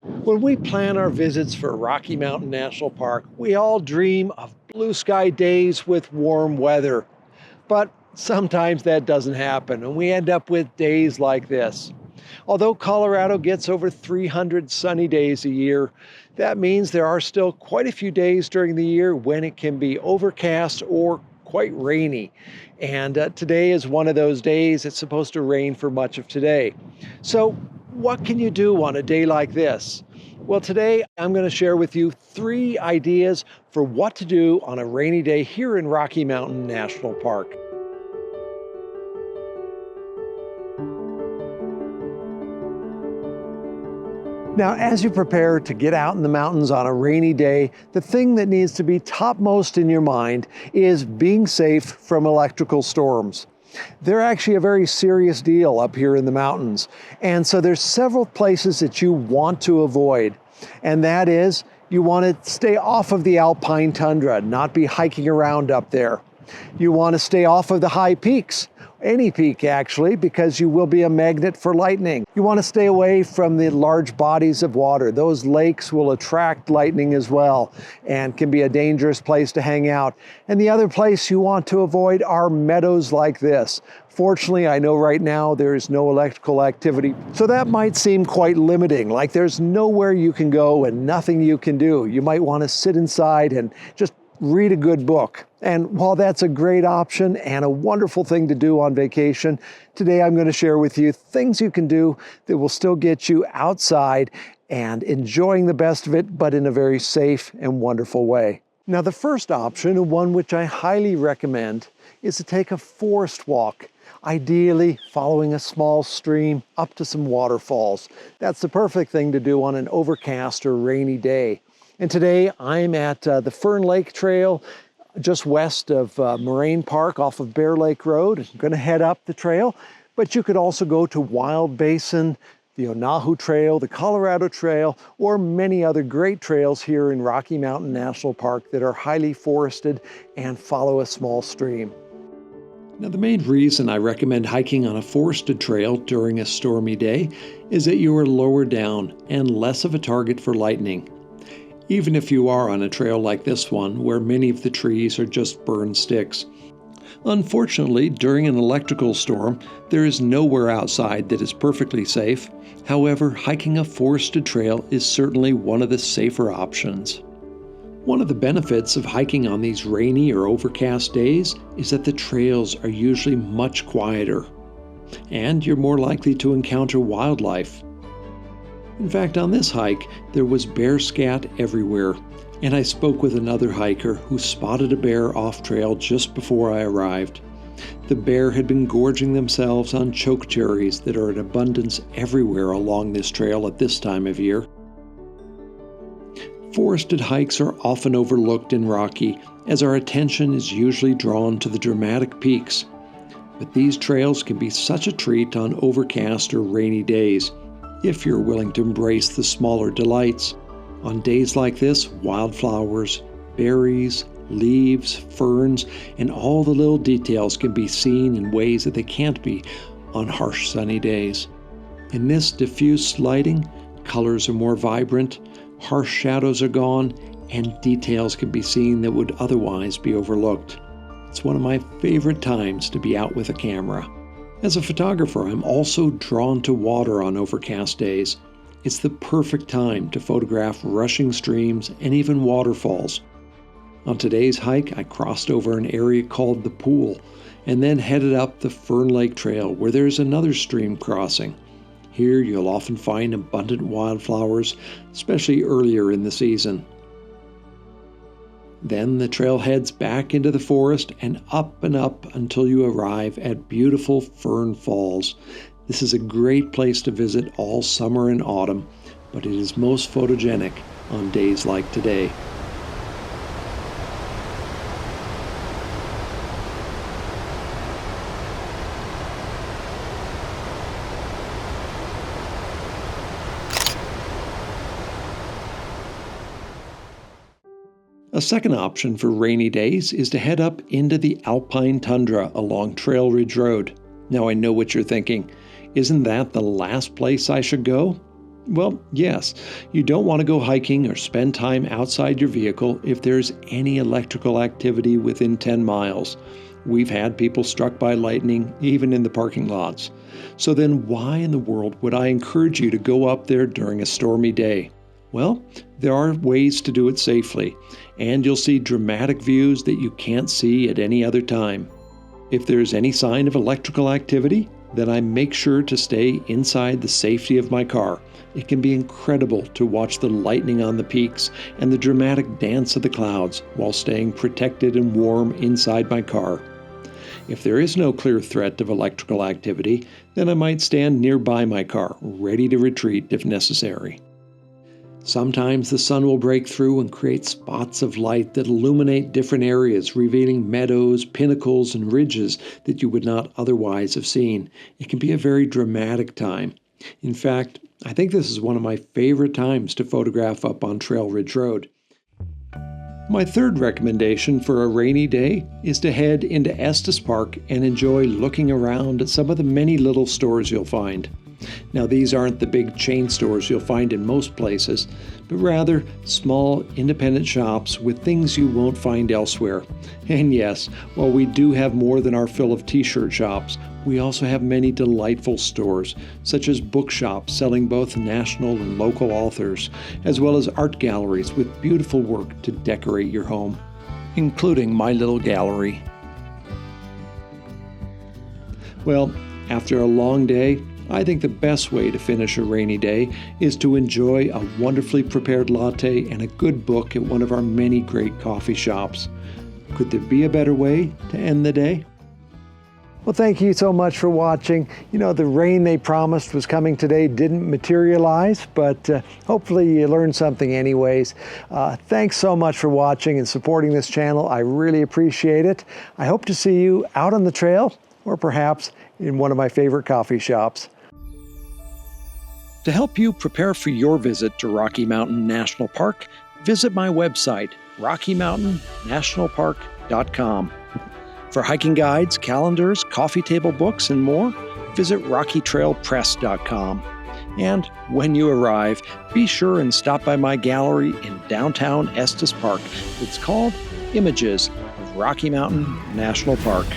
When we plan our visits for Rocky Mountain National Park, we all dream of blue sky days with warm weather. But sometimes that doesn't happen, and we end up with days like this. Although Colorado gets over 300 sunny days a year, that means there are still quite a few days during the year when it can be overcast or quite rainy. And today is one of those days. It's supposed to rain for much of today. So, what can you do on a day like this? Well, today I'm going to share with you 3 ideas for what to do on a rainy day here in Rocky Mountain National Park. Now, as you prepare to get out in the mountains on a rainy day, the thing that needs to be topmost in your mind is being safe from electrical storms. They're actually a very serious deal up here in the mountains. And so there's several places that you want to avoid. And that is, you want to stay off of the alpine tundra, not be hiking around up there. You want to stay off of the high peaks. Any peak actually, because you will be a magnet for lightning. You want to stay away from the large bodies of water. Those lakes will attract lightning as well and can be a dangerous place to hang out. And the other place you want to avoid are meadows like this. Fortunately, I know right now there is no electrical activity, so that might seem quite limiting, like there's nowhere you can go and nothing you can do. You might want to sit inside and just read a good book. And while that's a great option and a wonderful thing to do on vacation, today I'm going to share with you things you can do that will still get you outside and enjoying the best of it, but in a very safe and wonderful way. Now, the first option, and one which I highly recommend, is to take a forest walk, ideally following a small stream up to some waterfalls. That's the perfect thing to do on an overcast or rainy day. And today I'm at the Fern Lake Trail, just west of Moraine Park off of Bear Lake Road. I'm going to head up the trail, but you could also go to Wild Basin, the Onahu Trail, the Colorado Trail, or many other great trails here in Rocky Mountain National Park that are highly forested and follow a small stream. Now, the main reason I recommend hiking on a forested trail during a stormy day is that you are lower down and less of a target for lightning. Even if you are on a trail like this one, where many of the trees are just burned sticks. Unfortunately, during an electrical storm, there is nowhere outside that is perfectly safe. However, hiking a forested trail is certainly one of the safer options. One of the benefits of hiking on these rainy or overcast days is that the trails are usually much quieter, and you're more likely to encounter wildlife. In fact, on this hike, there was bear scat everywhere, and I spoke with another hiker who spotted a bear off-trail just before I arrived. The bear had been gorging themselves on chokecherries that are in abundance everywhere along this trail at this time of year. Forested hikes are often overlooked in Rocky, as our attention is usually drawn to the dramatic peaks. But these trails can be such a treat on overcast or rainy days, if you're willing to embrace the smaller delights. On days like this, wildflowers, berries, leaves, ferns, and all the little details can be seen in ways that they can't be on harsh sunny days. In this diffuse lighting, colors are more vibrant, harsh shadows are gone, and details can be seen that would otherwise be overlooked. It's one of my favorite times to be out with a camera. As a photographer, I'm also drawn to water on overcast days. It's the perfect time to photograph rushing streams and even waterfalls. On today's hike, I crossed over an area called the Pool and then headed up the Fern Lake Trail where there's another stream crossing. Here you'll often find abundant wildflowers, especially earlier in the season. Then the trail heads back into the forest and up until you arrive at beautiful Fern Falls. This is a great place to visit all summer and autumn, but it is most photogenic on days like today. A second option for rainy days is to head up into the alpine tundra along Trail Ridge Road. Now I know what you're thinking. Isn't that the last place I should go? Well, yes, you don't want to go hiking or spend time outside your vehicle if there's any electrical activity within 10 miles. We've had people struck by lightning even in the parking lots. So then why in the world would I encourage you to go up there during a stormy day? Well, there are ways to do it safely, and you'll see dramatic views that you can't see at any other time. If there's any sign of electrical activity, then I make sure to stay inside the safety of my car. It can be incredible to watch the lightning on the peaks and the dramatic dance of the clouds while staying protected and warm inside my car. If there is no clear threat of electrical activity, then I might stand nearby my car, ready to retreat if necessary. Sometimes the sun will break through and create spots of light that illuminate different areas, revealing meadows, pinnacles, and ridges that you would not otherwise have seen. It can be a very dramatic time. In fact, I think this is one of my favorite times to photograph up on Trail Ridge Road. My third recommendation for a rainy day is to head into Estes Park and enjoy looking around at some of the many little stores you'll find. Now, these aren't the big chain stores you'll find in most places, but rather small independent shops with things you won't find elsewhere. And yes, while we do have more than our fill of t-shirt shops, we also have many delightful stores, such as bookshops selling both national and local authors, as well as art galleries with beautiful work to decorate your home, including my little gallery. Well, after a long day, I think the best way to finish a rainy day is to enjoy a wonderfully prepared latte and a good book at one of our many great coffee shops. Could there be a better way to end the day? Well, thank you so much for watching. You know, the rain they promised was coming today didn't materialize, but hopefully you learned something anyways. Thanks so much for watching and supporting this channel. I really appreciate it. I hope to see you out on the trail or perhaps in one of my favorite coffee shops. To help you prepare for your visit to Rocky Mountain National Park, visit my website, rockymountainnationalpark.com. For hiking guides, calendars, coffee table books, and more, visit rockytrailpress.com. And when you arrive, be sure and stop by my gallery in downtown Estes Park. It's called Images of Rocky Mountain National Park.